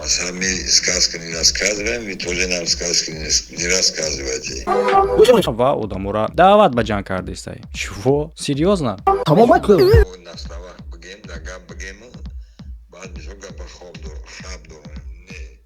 Сами сказки не рассказываем, и тоже нам сказки не рассказывайте. ва одамора даъват ба ҷанг кардистай. Чего? Серьезно? Тамомат кӯ. На словах бгем, на гап бгем, баъд мишо гапа хоб дорем. Не.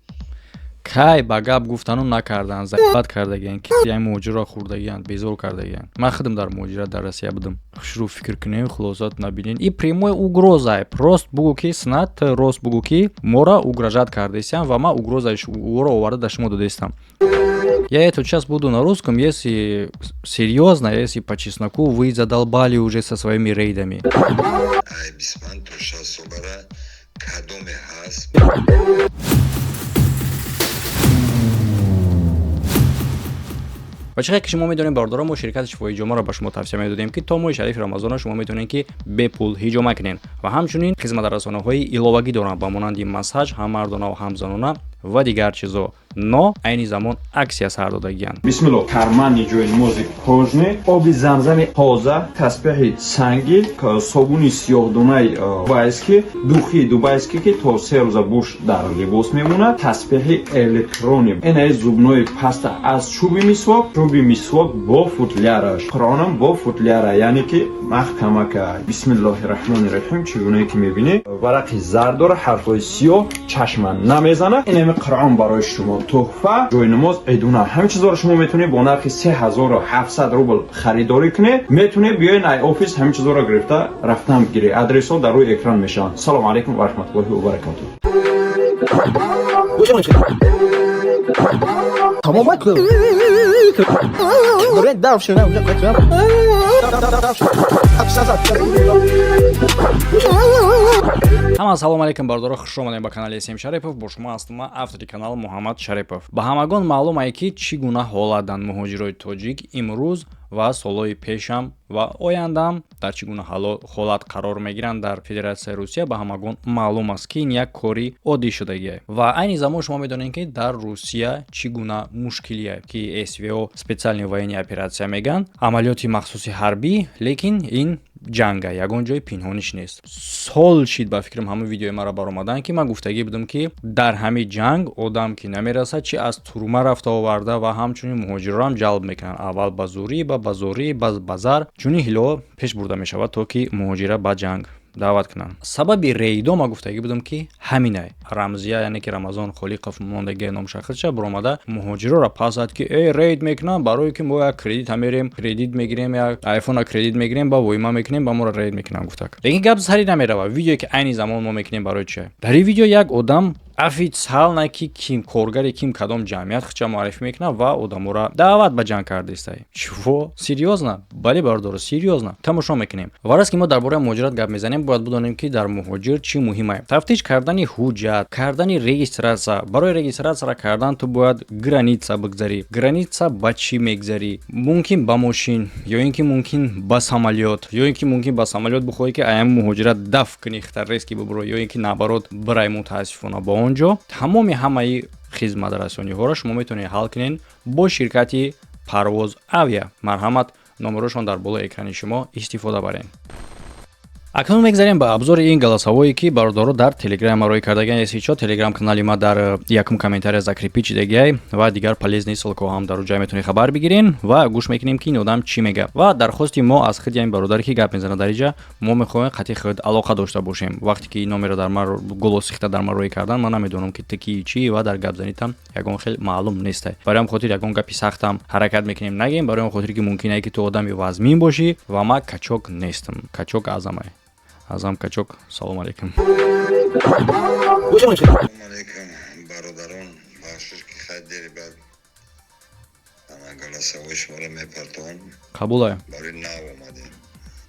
Кай ба гап гуфтану накардан, заибат кардагиян, ки яъни муҳоҷирро хӯрдагиян, безор кардагиян. Ман худам дар муҳоҷират дар Россия будам. Шурӯъ фикр кунем, хулосат набинем. И прямой угроза. Рост бугу ки снат, рост бугу ки мора угрожат кардисян ва ман угрозаи оро оварда дар шумо додестам. Я это сейчас буду на русском, если серьезно, если по чесноку вы задолбали уже со своими рейдами. Ай, бисман, то сейчас собара, кадоме хаст. бачаҳе ки шумо медонем бардора мо ширкати шифои ҷомаро ба шумо тавсия медодем ки то моҳи шарифи рамазона шумо метавонед ки бепул ҳиҷома кунед ва ҳамчунин хизматрасонаҳои иловагӣ доранд ба монанди массаҷ ҳам мардона ва ҳам занона ва дигар чизо, но айни замон аксия сар додагиянд. бисмилло кармани ҷои намози ҳожне, оби замзами ҳоза, тасбеҳи санги, собуни сиёҳдонаи дубайски, духи дубайски ки то 3 рӯза буш дар либос мемонад, тасбеҳи электрони, инаи зубнои паста аз чӯби мисвок бо футляраш, қуронам бо футляра, яъне ки маҳкамака. бисмиллоҳи раҳмони раҳим, чӣ гуне ки мебинӣ, варақи зард дора, ҳарфҳои сиёҳ, чашма намезанад. Инами қуръон барои шумо туҳфа, ҷои намоз, идуна, ҳамин чизоро шумо метавонед бо нархи 3700 рубл харидорӣ кунед. Метавонед биёед ай офис ҳамин чизоро гирифта рафтан бигиред. Адресҳо дар рӯи экран мешаванд. Салому алайкум ва раҳматуллоҳи ва баракатуҳ. Тамомат кӯ. Дорен дав шуна унҷа қачам. ҳама салом алейкум бардора, хуш омадед ба канали Эсем Шарипов. Бо шумо ҳастам ман, автори канал Муҳаммад Шарипов. Ба ҳамагон маълум аст ки чӣ гуна ҳолатанд муҳоҷирои тоҷик имрӯз ва солҳои пешам ва ояндам дар чӣ гуна ҳолат қарор мегиранд дар Федератсияи Русия. Ба ҳамагон маълум аст ки ин як кори оддӣ шудагие. Ва айни замон шумо медонед ки дар Русия чӣ гуна мушкилие ки СВО специални военни оператсия мегӯянд, амалиёти махсуси ҳарбӣ, лекин ин ҷанга ягон ҷои пинҳониш нест. сол шид ба фикрам ҳама видеои маро баромадан ки ман гуфтагӣ будам ки дар ҳамин ҷанг одам ки намерасад чи аз турма рафта оварда ва ҳамчунин муҳоҷирам ҷалб мекунанд. Аввал ба зӯрӣ, ба зорӣ, ба зар чунин ҳило пеш бурда мешавад то ки муҳоҷира ба ҷанг даъват кунанд. Сабаби рейдо ма гуфтагӣ будам ки ҳаминай. Рамзия яъне ки Рамазон Холиқов мондагии номушаххиса буромада муҳоҷироро пас зад ки рейд мекунанд барое ки мо як кредит мерем, кредит мегирем, як айфона кредит мегирем, ба воима мекунем, ба моро рейд мекунанд гуфтак. Лекин гап сари намерава. Видеое ки айни замон мо мекунем барои чӣ? Дар ин видео як одам официал ки ким коргари ким кадом ҷамъият хича муаррифӣ мекунад ва одаморо даъват ба ҷанг кардистай. Чего? Серьезно? Бале бардор, серьезно. Тамошо мекунем. Варас ки мо дар бораи муҳоҷират гап мезанем, бояд бидонем ки дар муҳоҷир чӣ муҳим аст. Тафтиш кардани ҳуҷҷат, кардани регистратсия. Барои регистратсияро кардан ту бояд граница бигзарӣ. Граница ба чӣ мегзарӣ? Мумкин ба мошин, ё ин ки мумкин ба самолёт, ё ин ки мумкин ба самолёт бихоҳӣ ки аям муҳоҷират дафт кунӣ, хатаррест ки бибуро, ё ин ки наоборот бирай мутаассифона ба онҷо. Тамоми ҳамаи хизматрасониҳоро шумо метавонед ҳал кунед бо ширкати Парвоз Авиа. Марҳамат, номерошон дар болои экрани шумо истифода баред. Акнун мегзарем ба абзори ин галасовое ки бародаро дар телеграм марои кардагиян. Если чо телеграм канали ма дар якум комментария закрепи чидагиай ва дигар полезни ссилкаҳоам дар уҷа метавонед хабар бигирен ва гӯш мекунем ки ин одам чӣ мегӯяд. Ва дархости мо аз худи ин бародаре ки гап мезанад дар инҷа, мо мехоҳем қатъи худ алоқа дошта бошем. Вақте ки номеро дар ман голосихта дар ман роӣ кардан, ман намедонам ки ту чӣ ва дар гапзанитам ягон хел маълум нестай. Барои ҳам хотир ягон гапи сахтам ҳаракат мекунем нагем, барои ҳам хотир ки мумкин аст ки ту одами вазмин бошӣ ва ман качок нестам. Качок азамай. Азам качок, салом алейкум. Салом алейкум, бародарон, бахшиш ки хайдери бад ана галасавои шуморо мепартон. Қабулай. Барои нав омадем.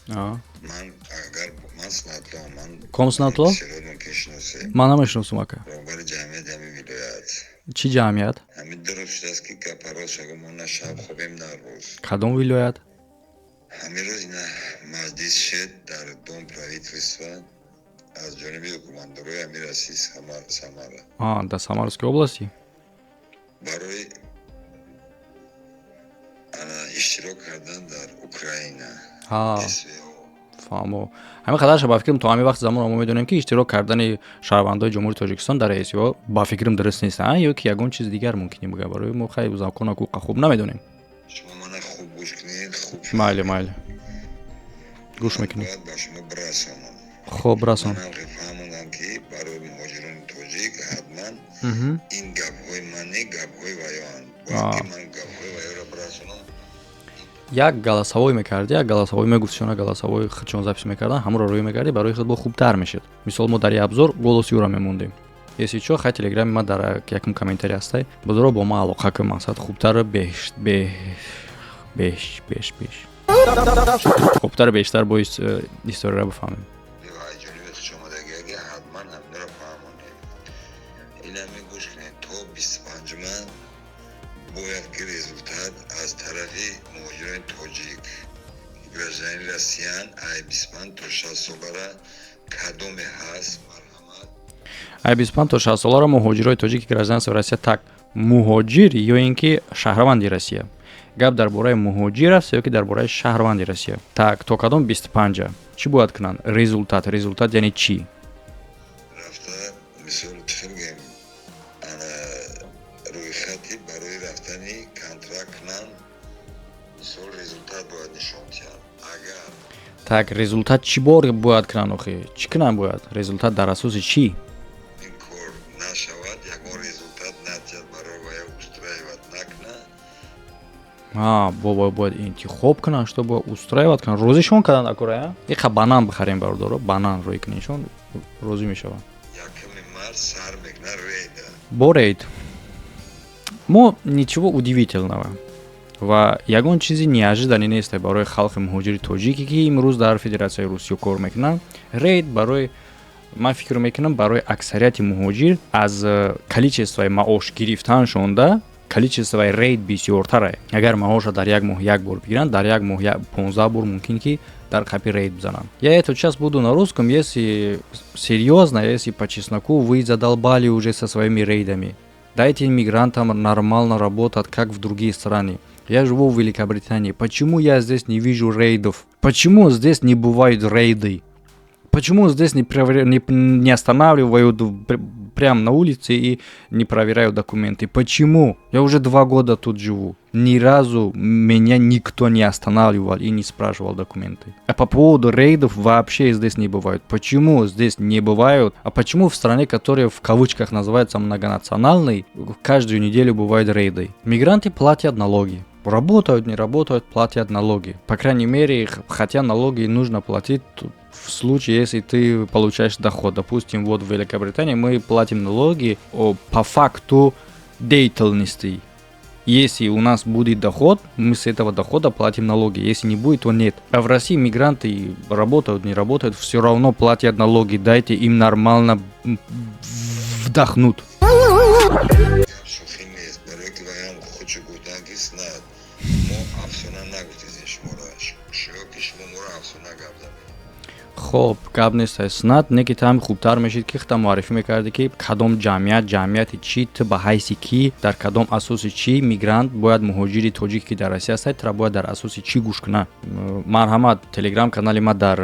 Ман агар ман снатло, ман ком снатло? сиродон кишносе. Ман намешиносам ака. Роҳбари ҷамъияти ҳамин вилоят. Чӣ ҷамъият? Ҳамин дуруст шудааст ки гапароз шаго мо на шаб хобем на рӯз. Кадом вилоят? ҳамин рӯз ина маҷлис шед дар дом правительства аз ҷониби ҳукуматдорои Амир Асис Самара. Дар Самарской области? барои иштирок кардан дар Украина. СВО. фаҳмо ҳамин қадар ба фикрам то ҳамин вақт замон мо медонем ки иштирок кардани шаҳрвандои ҷумҳури Тоҷикистон дар СО ба фикрам дуруст нест ё ки ягон чиз дигар мумкин буга барои мо хай закон ҳуқуқа хуб намедонем. шумо мана хуб гӯш кунед, хуб Майли гӯш мекунем. ба шумо бирасонам. Хуб расон. Манам фаҳмондам ки барои муҳоҷирони тоҷик ҳатман ин гапҳои мани гапҳои ваёанд. Вақти ман гапҳои ваёро бирасонам, як галасавой мекарди, як галасавой мегуфти шона галасавой худшон запис мекардан, ҳамуро рӯй мекарди, барои худ бо хубтар мешуд. Мисол мо дар абзор голоси ӯро мемондем. Если чо, хай телеграми ма дар якум комментарий ҳастай. Бузург бо ма алоқа кун мақсад хубтар хубтар бештар бо историро бифаҳмем. ай ҷониби хушомадагиаги ҳатман ҳаминро фаҳмонед. Инами гӯш кунед, то 25 бояд ки результат аз тарафи муҳоҷирони тоҷик граждани россиян ай 25 то 60 солара кадоме ҳаст марҳамат. ай 25 то 60 солара муҳоҷирои тоҷики граждани Россия так муҳоҷир ё ин ки шаҳрванди Россия. Гап дар бораи муҳоҷир аст ё ки дар бораи шаҳрванди Россия. Так, то кадом 25 чӣ бояд кунанд? Результат яъне чӣ? рафта мисол чӣ мегӯем, ана рӯйхати барои рафтани контракт кунанд, мисол результат бояд нишон диҳанд. Агар Так, результат чӣ бор бояд кунанд охи? Чӣ кунанд бояд? Результат дар асоси чӣ? ин кор нашавад, ягон результат натиҷа барои вай устроивад накунад, Бо бояд интихоб кунанд, што бо устроивад кунанд. Розишон карданд акора? Иқа банан бихарем бародаро, банан рӯй кунишон розӣ мешаванд. яками мард сар мекунад рейда. Бо рейд. Мо ничего удивительного ва ягон чизи неожиданӣ нест барои халқи муҳоҷири тоҷике ки имрӯз дар Федератсияи Русия кор мекунанд. Рейд барои ман фикр мекунам барои аксарияти муҳоҷир аз количествои маош гирифтаншон да количествои рейд бисёртаре. Агар маоша дар як моҳ як бор бигиранд, дар як моҳ 15 бор мумкин ки дар қапи рейд бизананд. Я это сейчас буду на русском, если серьезно, если по чесноку вы задолбали уже со своими рейдами. Дайте иммигрантам нормально работать, как в другие страны. Я живу в Великобритании. Почему я здесь не вижу рейдов? Почему здесь не бывают рейды? Почему здесь не останавливают прямо на улице и не проверяют документы? Почему? Я уже 2 года тут живу. Ни разу меня никто не останавливал и не спрашивал документы. А по поводу рейдов вообще здесь не бывают. Почему здесь не бывают? А почему в стране, которая в кавычках называется многонациональной, каждую неделю бывают рейды? Мигранты платят налоги. Работают, не работают, платят налоги. По крайней мере, хотя налоги нужно платить в случае, если ты получаешь доход. Допустим, вот в Великобритании мы платим налоги по факту деятельности. Если у нас будет доход, мы с этого дохода платим налоги. Если не будет, то нет. А в России мигранты работают, не работают, все равно платят налоги. Дайте им нормально вдохнуть. خب гап нест снад не ки там хубтар мешид ки хита муаррифӣ мекарди ки кадом ҷамъияти чӣ ту ба ҳайси ки дар кадом асоси чӣ мигрант бояд муҳоҷири тоҷик ки дар Россия аст тра бояд дар асоси чӣ гӯш кунад. Марҳамат, телеграм канали ма дар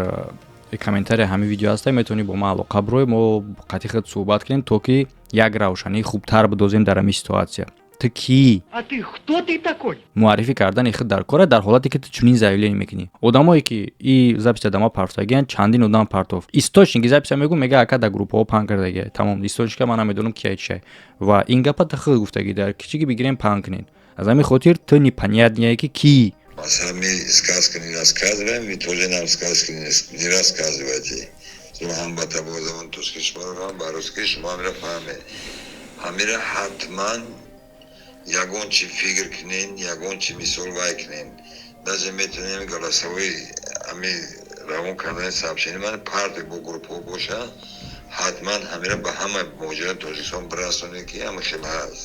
комментария ҳамин видео ҳастай, метавонӣ бо ман алоқа бироӣ, мо қати худ суҳбат кунем то ки як равшании хубтар бидозем дар ҳамин ситуатсия. Ты ки? А ты кто ты такой? муаррифӣ кардани худ дар кора дар ҳолате ки ту чунин заявление мекунӣ. Одамое ки и записи дама партофтагиан чандин одам партофт. Источники записа мегӯ мега ака дар группаҳо паҳн кардагия. Тамом источника ман намедонам кия чӣ. Ва ин гапа ту худ гуфтагӣ дар кичиги бигирем паҳн кунед. Аз ҳамин хотир ту непонятнее ки Сами сказки не рассказываем, и тоже нам сказки не рассказывайте. हम बता बोल तो उसके शुमार बारों के शुमार मेरा फाम है हमेरा हाथमान यागों ची फिगर कनेन यागों ची मिसाल वाई कनेन दाज़े में तो नहीं गला सवई हमें रावों करने साब से नहीं माने पार्ट बो ग्रुप हो बोशा हाथमान हमेरा बहामा मौजूद तो जिसमें बरासों ने किया मशबाज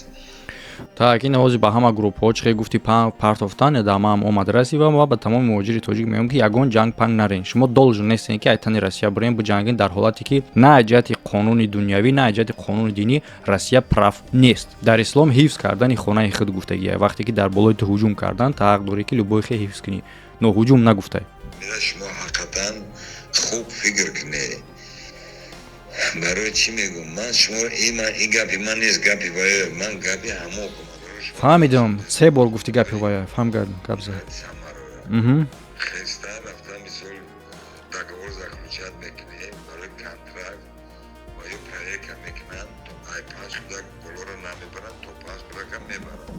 Так ин ҳозир ба ҳама группҳо чӣ гуфти партофтан дама ҳам омад расива ва ба тамоми муҳоҷири тоҷик мегӯям ки ягон ҷанг панг нарен. Шумо должен нестен ки айтани Россия бурем биҷангин дар ҳолате ки на аз ҷиҳати қонуни дунявӣ, на аз ҷиҳати қонуни динӣ Россия прав нест. Дар ислом ҳифз кардани хонаи худ гуфтагия. Вақте ки дар болои ту ҳуҷум карданд, ту ҳақ дорӣ ки любой хе ҳифз кунӣ. Но ҳуҷум нагуфтай. میره شما حقیقتا خوب فکر کنی برای چی میگم من شما این گپی من نیست گپی باید من گپی همو کنم فهمیدم 3 بار گفتی گپی باید فهمیدم گپزه خسته رفتم مثل دگور زخمچت میکنی برای کنترکت و یا پروژه که میکنن تو ای 5 کودک گلو رو نمیبرن تو 5 کودک هم میبرن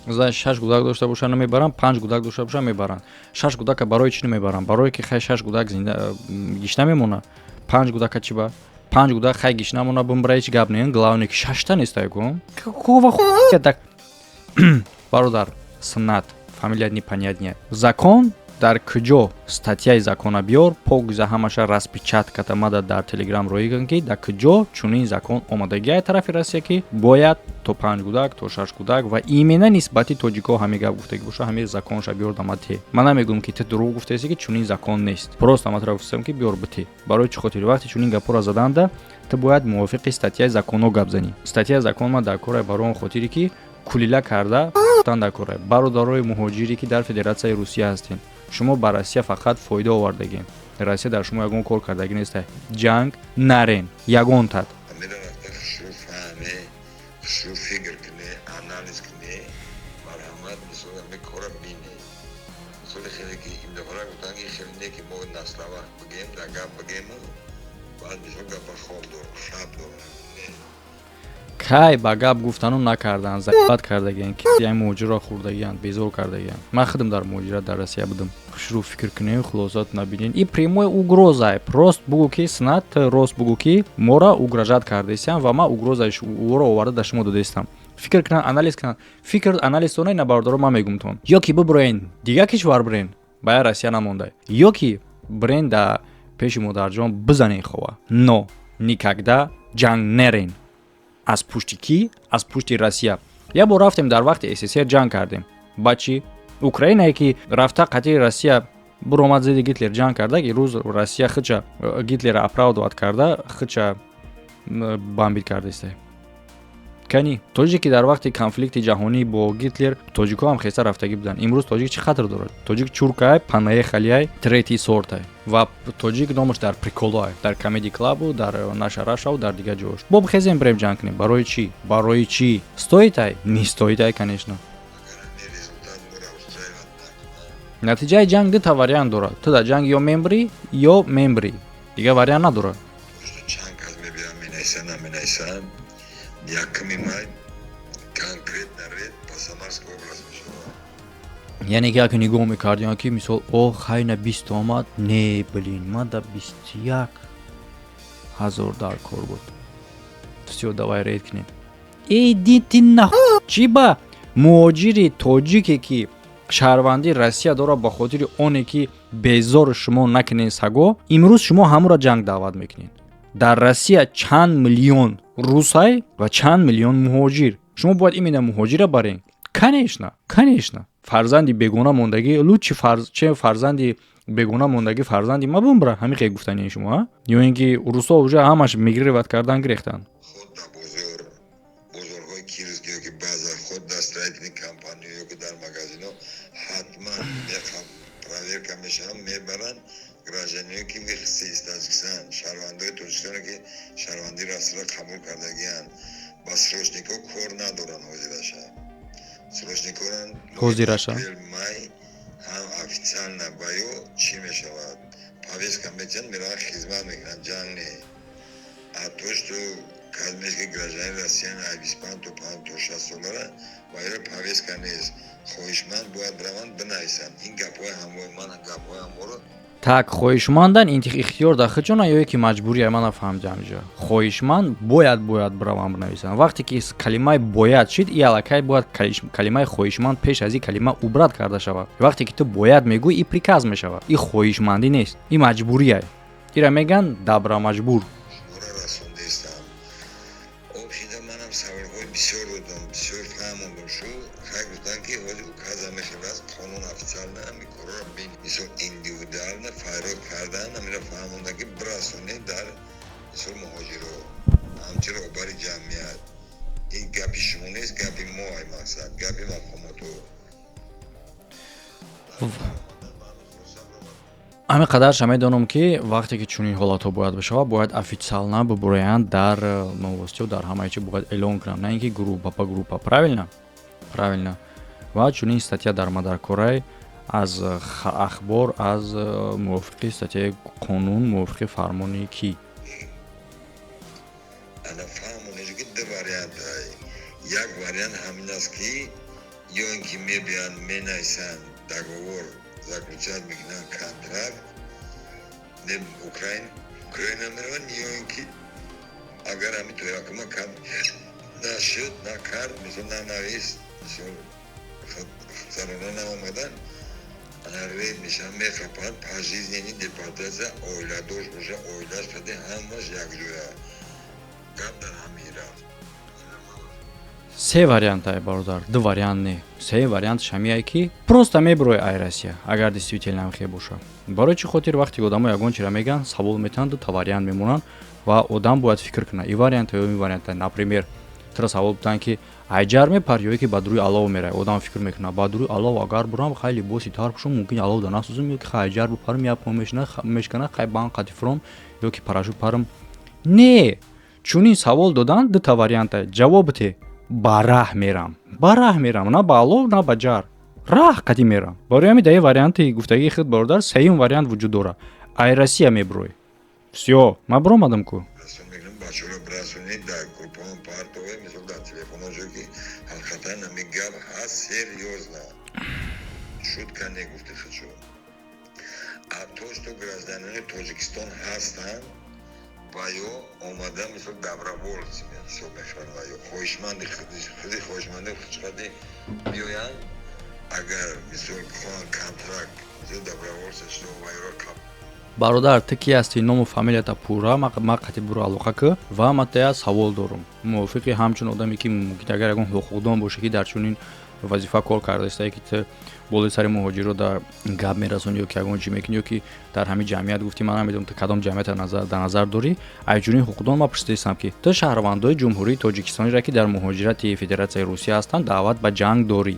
زای 6 гудак дошта бошанд намебаранд 5 гудак дошта бошанд мебаранд 6 гудака барои чӣ намебаранд барое ки хай 6 гудак зинда гишта мемона 5 гудака чӣ ба 5 гудак хай гишта намона бумбара ҳеҷ гап не главне ки 6 та нестае кум кова так бародар снат фамилия непонятная закон дар куҷо статьяи закона биёр погиза ҳамаша распечатка мада дар телеграм роиган ки дар куҷо чунин закон омадагии тарафи россия ки бояд то 5 гудак то 6 гудак ва имена нисбати тоҷико ҳамин гап гуфтагӣ боша ҳамин законша биёр дамати ман намегӯям ки ту дурӯғ гуфтаеси ки чунин закон нест просто ама тараф гуфтам ки биёр бити барои чӣ хотири вақте чунин гапҳоро заданда ту бояд мувофиқи статьяи законо гап занӣ статьяи закон ман дар кора барои он хотире ки кулила карда дар кора бародарои муҳоҷире ки дар федератсияи русия ҳастем шумо ба россия фақат фоида овардагем россия дар шумо ягон кор кардагӣ неста ҷанг нарен ягон тат амира рафта хушрӯ фаҳме хушрӯ фикр кунӣ анализ кунӣ марҳамат мисол ами кора бинӣ мисоли хеле ки ин дафара гуфтан ки хеле не ки мо наслава бигем дар гап бигему баъд мисол гапа хоб дор шаб дор кай ба гап гуфтану накардан заҳмат кардагиан ки як муҳоҷирро хӯрдагианд безор кардагианд ман худам дар муҳоҷират дар россия будам хушрӯ фикр кунем хулосат набинен и прямой угроза рост бугӯ ки снат рост бугӯ ки моро угрожат кардесиам ва ман угрозаи ӯро оварда дар шумо додестам фикр кунан анализ кунан фикр анализ тонай на бародаро ман мегумтон ё ки бибурен дигар кишвар бирен бая россия намонда ё ки бирен дар пеши модарҷон бизанен хова но никогда ҷанг нерен аз пушти ки аз пушти россия як бор рафтем дар вақти ссср ҷанг кардем ба чӣ украинае ки рафта қатъи россия буромад зидди гитлер ҷанг карда ки рӯз россия хича гитлера оправдоват карда хича бомбит кардесте кани тоҷике ки дар вақти конфликти ҷаҳонӣ бо гитлер тоҷикҳо ҳам хеста рафтагӣ буданд имрӯз тоҷик чӣ хатр дорад тоҷик чуркай панаехалияй третий сортай ва тоҷик номаш дар приколоай дар комеди клабу дар нашарашаву дар дигар ҷош боб хезем брем ҷанг кунем барои чӣ стоитай нестоитай конечно натиҷаи ҷанг дута вариант дорад ту дар ҷанг ё мембри ё мембри дигар вариант надорад чанг аз мебиям менайсан наменайсан якми май конкретна ред ба Самарская область мешавад яъне ки як нигоҳ мекардем ки мисол хайна 20 омад не блин мада 21 000 дар кор буд всё давай ред кунем идити на чӣ ба муҳоҷири тоҷике ки шаҳрвандии россия дорад ба хотири оне ки безор шумо накунен саго имрӯз шумо ҳамуро ҷанг даъват мекунед дар россия чанд миллион русай ва чанд миллион муҳоҷир шумо бояд имена муҳоҷира барен конечно фарзанди бегона мондагӣ лучи че фарзанди бегона мондагӣ фарзанди ма бумбра ҳамин хе гуфтани шумо ё ин ки русо уже ҳамаш мигрировать кардан гирехтан худ дар бозорҳои кирск ёки баъза худ дар строительни компания ёки дар магазино ҳатман проверка мешаванд мебаранд гражданине ки вихсис таҷикистан шаҳрвандои тоҷикистоне ки шаҳрвандии расмиро қабул кардагианд ба срочникҳо кор надоранд ҳозираша май ҳам официально ба ё чӣ мешавад повестка мечанд мераванд хизмат мекунанд ҷанг не а то что казмеки гражданин россиян 25 то 5 то 6 солара ва ё повестка нест хоҳишманд бояд раванд бинависанд ин гапҳои ҳамои ман гапҳои ҳаморо так хоҳишмандан ихтиёр дар хичона ё ки маҷбурия ман нафаҳмидам ҷа хоҳишманд бояд биравам бинависанд вақте ки калимаи бояд шид и аллакай бояд калимаи хоҳишманд пеш аз и калима убрат карда шавад вақте ки ту бояд мегӯй и приказ мешавад и хоҳишмандӣ нест и маҷбурия ира меган дабра маҷбур обшида манам саволҳои бисёр додам бисёр фаҳмондам шу хай гуфтан ки ҳози указа мехелас қонун официально ҳамин корро бин мисол индивидуально файрод кардан ҳамира фаҳмондан ки бирасонед дар мисол муҳоҷиро ҳамчиро обари ҷамъият ин гапи шумо нест гапи мо ай мақсад гапи мафҳумото ҳаминқадарш медонам ки вақте ки чунин ҳолатҳо бояд бишавад бояд официална бибуроянд дар новостиҳо дар ҳамаи чӣ бояд эълон кунанд, на ин ки группа по группа. Правильно. Ва чунин статья дар Мадаркорай аз ахбор аз мувофиқи статьяи қонун мувофиқи фармони ки ана фармонеҷо ки ду вариант ҳай. Як вариант ҳамин аст ки ё ин ки мебиянд менависанд договор заключат мекунанд контракт Украина мераванд, ё ин ки агар ҳаминтои ҳакума кам нашуд накард мисол нанавист мисол зарона наомадан ред мешаванд мехапанд пожизненный депортация оиладош боша оилаш каде ҳамаш якҷоя гап дар ҳамин рафт. се вариант ай бародар, ду вариант не. Се вариант шамияе ки просто мебурои ай Россия, агар действительно хе боша. Барои чӣ хотир вақте одамо ягон чира меган, савол метан ду та вариант мемонанд ва одам бояд фикр кунад. И вариант ё ин вариант. Например, тра савол бутан ки айҷар мепар ё ки ба дуруи алов мерай. Одам фикр мекунад, ба дуруи алов агар бурам хай либоси тар пӯшам, мумкин алов да насӯзам ё ки хай айҷар бупарам, я пом мешкана, хай бан қатифром ё ки парашют парам. Не! Чунин савол додан ду та вариант ай. Ҷавоб те ба раҳ мерам, на ба алов, на ба ҷар. Раҳ қадим мерам. Барои ҳамин дар варианти гуфтагии худ бародар сеюм вариант вуҷуд дорад. Ай Россия мебурой. Всё, ман биромадам ку. Бачаҳоро расонид дар группаҳо партове мисол дар телефонҳоҷо ки ҳақиқатан ҳамин гап ҳаст серьёзна. Шутка негуфти худшо. А то, что гражданини Тоҷикистон ҳастанд ва ё омада мисол добровольци ҳисоб мешаванд ва ё хоҳишманди худи хоҳишманди худшади биёянд агар мисол бихоҳанд контракт мисол добровольца шудо ва ёро кап Бародар, ты ки ҳасти ному фамилията пурра, ман қатъи буру алоқа ки ва ман тая савол дорам. Мувофиқи ҳамчун одаме ки мумкин агар ягон ҳуқуқдон боша ки дар чунин вазифа кор карда истае ки ты болои сари муҳоҷиро дар гап мерасонӣ ё ки ягон чӣ мекунӣ ё ки дар ҳамин ҷамъият гуфтӣ, ман намедонам ты кадом ҷамъиятро дар назар дорӣ. Ай чунин ҳуқуқдон ман пурсидастам ки ты шаҳрвандои ҷумҳурии Тоҷикистониро ки дар муҳоҷирати Федератсияи Русия ҳастанд даъват ба ҷанг дорӣ.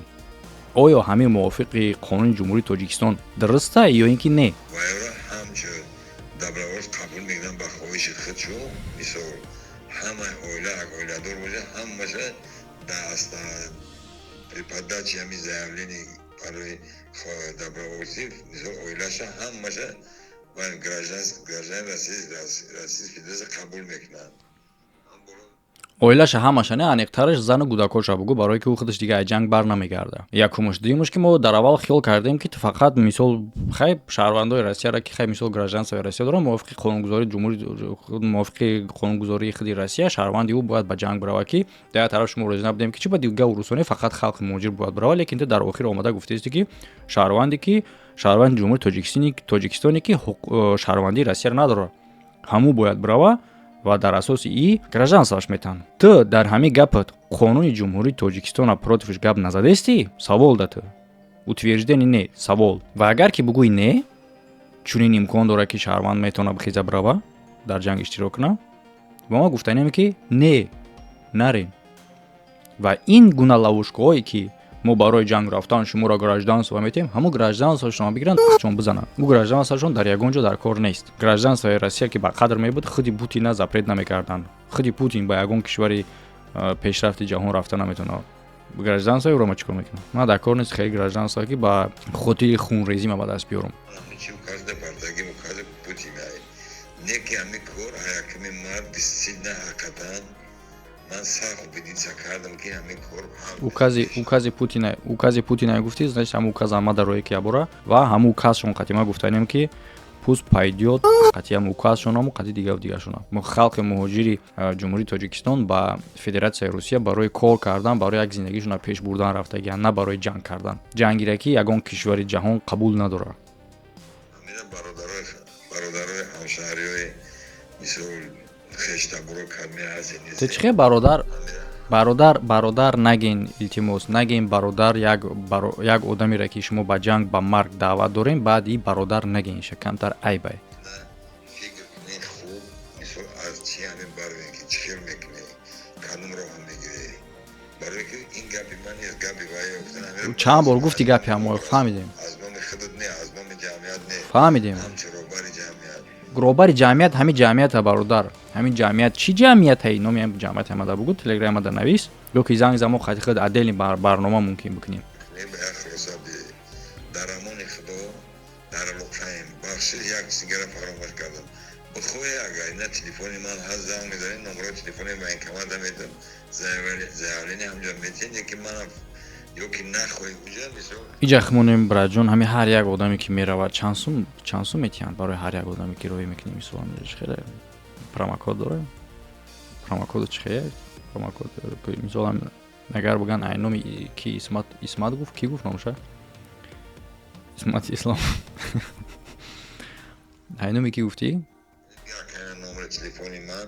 Оё ҳамин мувофиқи қонуни ҷумҳурии Тоҷикистон дуруста ё ин ки не? добровольц қабул мекунанд ба хоҳиши худшо мисол ҳама оила оиладор боша ҳамаша даста при подаче ҳамин заявлени барои добровольци мисол оилаша ҳамаша ва граждани Россияи Федератсия қабул мекунанд. Оилаша ҳамаша не, аниқтараш зану кӯдакоша бугӯ, барое ки ӯ худаш дига аз ҷанг барнамегарда. Якумаш. Дуюмаш ки мо дар аввал хиёл кардем ки фақат мисол хай шаҳрвандои Россияро ки хай мисол гражданствои Россия доранд, мувофиқи қонунгузории ҷумҳурии мувофиқи қонунгузории худи Россия шаҳрванди ӯ бояд ба ҷанг барава ки дар як тараф шумо рози набудем ки чӣ ба дига урусоне фақат халқи муҳоҷир бояд барава, лекин ты дар охир омада гуфтаисти ки шаҳрванди ҷумҳурии Тоҷикистоне ки шаҳрвандии Россияро надорад, ҳамӯ бояд барава ва дар асоси и гражданствоаш метан. Ты дар ҳамин гапат қонуни ҷумҳурии Тоҷикистона противиш гап назадестӣ? Савол да ты. Утверждени не, савол. Ва агар ки бугӯи не, чунин имкон дорад ки шаҳрванд метавона бихиза барава дар ҷанг иштирок кунад, ва мо гуфтанем ки не, нарем. Ва ин гуна лавушкаҳое ки мо барои ҷанг рафтан шуморо гражданство метем, ҳамун гражданствошон бигиранд чон бизананд. Ӯ гражданствошон дар ягон ҷо дар кор нест. Гражданствои Россия ки ба қадр мебуд, худи Путина запрет намекарданд. Худи Путин ба ягон кишвари пешрафти ҷаҳон рафта наметавонад. Гражданствои ӯро ма чӣ кор мекунам? Ман дар кор нест хеле гражданство ки ба хотири хунрезӣ ма ба даст биёрам. укази Путина гуфти, значит ҳамун указ омада роҳе ки ябора ва ҳамун указшон қати ма гуфтанем ки пуст пайдёт қати ҳамун указшонам қати дигашонам. Мо халқи муҳоҷири ҷумҳурии Тоҷикистон ба Федератсияи Русия барои кор кардан, барои як зиндагишона пеш бурдан рафтагианд, на барои ҷанг кардан. Ҷангире ки ягон кишвари ҷаҳон қабул надорад. бародарои ҳамшаҳриҳои мисол хештабуро каме ҳастин. Ты чихе бародар нагин, илтимос нагин бародар, як одамеро ки шумо ба ҷанг ба марг даъват дорем, баъд и бародар нагин, шакамтар айбай. Фикр кунед хуб, мисол аз чӣ ҳамин барои ки чӣ хел мекунӣ, канун роҳ мегирӣ. Барои ки ин гапи ман нест, гапи вай гуфтан. Чанд бор гуфти гапи ҳамо фаҳмидем. Аз номи خودت نه ازمام جمعیت نه فهمیدیم همچه روباری جمعیت گروباری جمعیت همین جمعیت برادر همین جمعیت چی جمعیت هی نومی هم جمعیت هم بگو تلگرام در نویس یا که زنگ زمان خاطی خود عدلی برنامه ممکن بکنیم نه به اخلاصات درمان خدا در لقفه‌ام بخش یک سیگار فراموش کردم بخوای اگر نه تلفنی من هست زنگ میزنید نمره تلفنی من کماد میدم زیارین همجا میتین یکی من یکی نخوای کجا میسو اینجا خمونیم براجون همین هر یک آدمی که میرود چند سو میتیند برای هر یک آدمی که روی میکنیم میسو خیلی پروموکد داره پروموکد چیه پروموکد مثلا اگر بگن اینومی کی اسمت گفت کی گفت نامشه اسمت اسلام اینومی کی گفتی نمره تلفنی من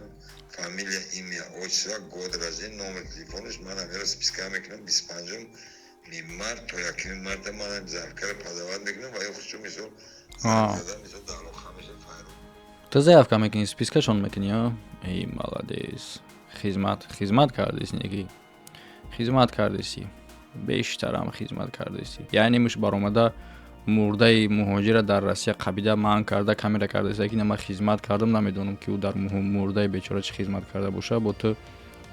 فامیلیا ایمیا اوچسا گودرازی نمره تلفنش من اگر سپیسکا میکنم 25 میمار تو یکی مرد من زرکر پدواد میکنم و یا خوشو میسو زدم میسو دارو خمیشه فایرو تو заявка میکنی سپیسکاشون میکنی ها ای مالادیس خدمت کردیسی نگی خدمت کردیسی بیشترم خدمت کردیسی یعنی مش برآمده مرده مهاجر در روسیه قبیله من کرده کامیرا کرده که من خدمت کردم نمیدونم که او در مرده بیچاره چه خدمت کرده باشه با تو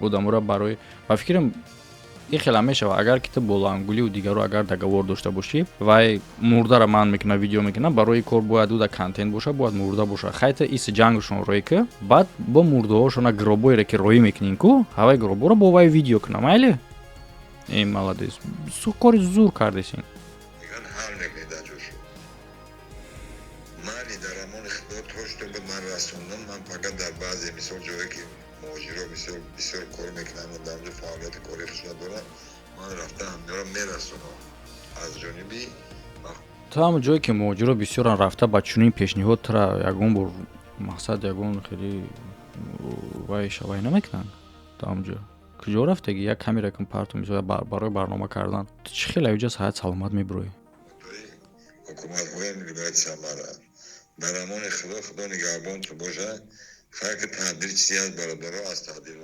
آدم را برای و فکرم این خیلی میشه اگر که تو بولانگولی و دیگر رو اگر دگوار داشته باشی و مرده را من میکنه ویدیو میکنه برای کار باید او کانتنت باشه باید مرده باشه خیلی ایس جنگشون روی که بعد با مرده هاشون گروبایی را که روی میکنین کو هوای گروبو را با وای ویدیو کنه مایلی این مالادیس سو کاری زور کردیسین میگن حال نکنید جوشو مالی درمان خدا توش تو به من رسوندم من فقط در بعضی مثال جایی که مهاجرا بسیار کار میکنن و در فعالیت کاری خشن دارن من رفته همه را میرسونم از جانبی تا هم جایی که مهاجرا بسیار رفته با چنین پیشنهاد ترا یگون بر مقصد یگون خیلی وای شوای نمیکنن تا هم جا کجا رفته یک کامیرا کم پارتو میشه برای برنامه کردن تو چه خیلی اوجا صحت سلامت میبروی حکومت های ولایت سمره درمان خدا نگهبان تو باشه فرق تقدیر چیزی از برادرها از تقدیر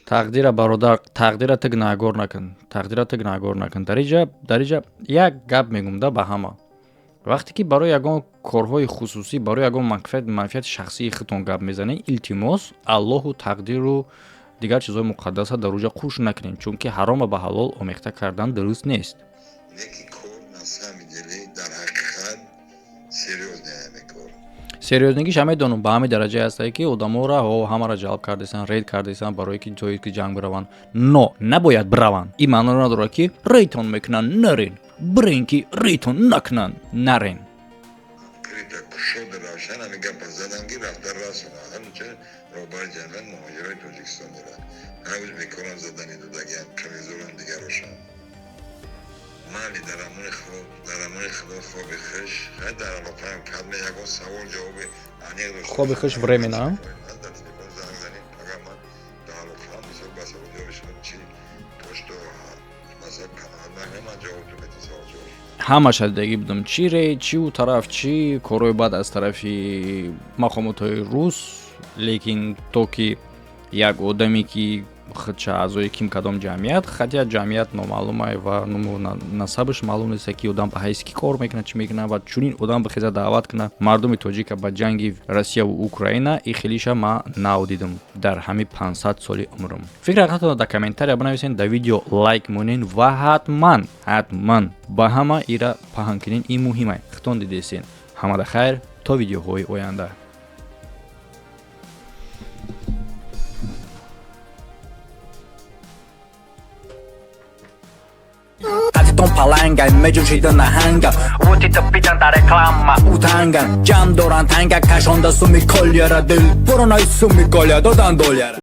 تقدیر برادر تقدیر تگ نگور نکن در اینجا یک گپ میگم ده به همه وقتی که برای یگان کارهای خصوصی برای یگان منفعت شخصی خودتون گپ میزنین التماس الله و تقدیر و دیگر چیزهای مقدس در اونجا قوش نکنین چون که حرام به حلال آمیخته کردن درست نیست یکی کار نسهمیدلی در حقیقت سریوز نمیکار سریوزنگیش همه دونم به همه درجه هسته که آدم‌ها را همه را جلب کردیسن رید کردیسن برای که جایی که جنگ بروند نباید بروند این معنی را نداره که ریتون میکنن نرین برین که ریتون نکنن نرین کریتا کشود روشن همی گپ زدنگی رفته رسونه همچه روبار جنبن مهاجرهای توجیکستان دارن هنوز میکنن زدنی دو دگه کمیزوران دیگر روشن مالی درمون خدا خواب خش خیلی در علاقه هم کدمه یکون سوال جوابه خواب خش временно در تلفن زنگ زنیم فقط من در علاقه هم میسال بس رو جواب شدم چی توش تو مثلا نه من جواب تو میتی سوال جواب همه شدگی بدم چی ری چی او طرف چی کروی بعد از طرفی مقامات های روس لیکن تو که یک آدمی که خودش اعضای کیم کدام جمعیت خطی جمعیت نامعلومه و نسبش معلوم نیست که آدم به حیث کی کار میکنه چی میکنه و چونین آدم به خیزه دعوت کنه مردم تاجیک به جنگ روسیه و اوکراین این خیلیش ما ناودیدم در همین 500 سال عمرم فکر حقیقتا در کامنتاری بنویسین در ویدیو لایک مونین و حتما با همه ایرا پهن کنین این مهمه خطون دیدیسین همه خیر تا ویدیوهای آینده Tom palanga in meglio ci da hanga Vuoti te pitan da reclama Utanga Jam doran tanga Cashon da sumi cogliere del Puro noi sumi cogliere Do dan dogliere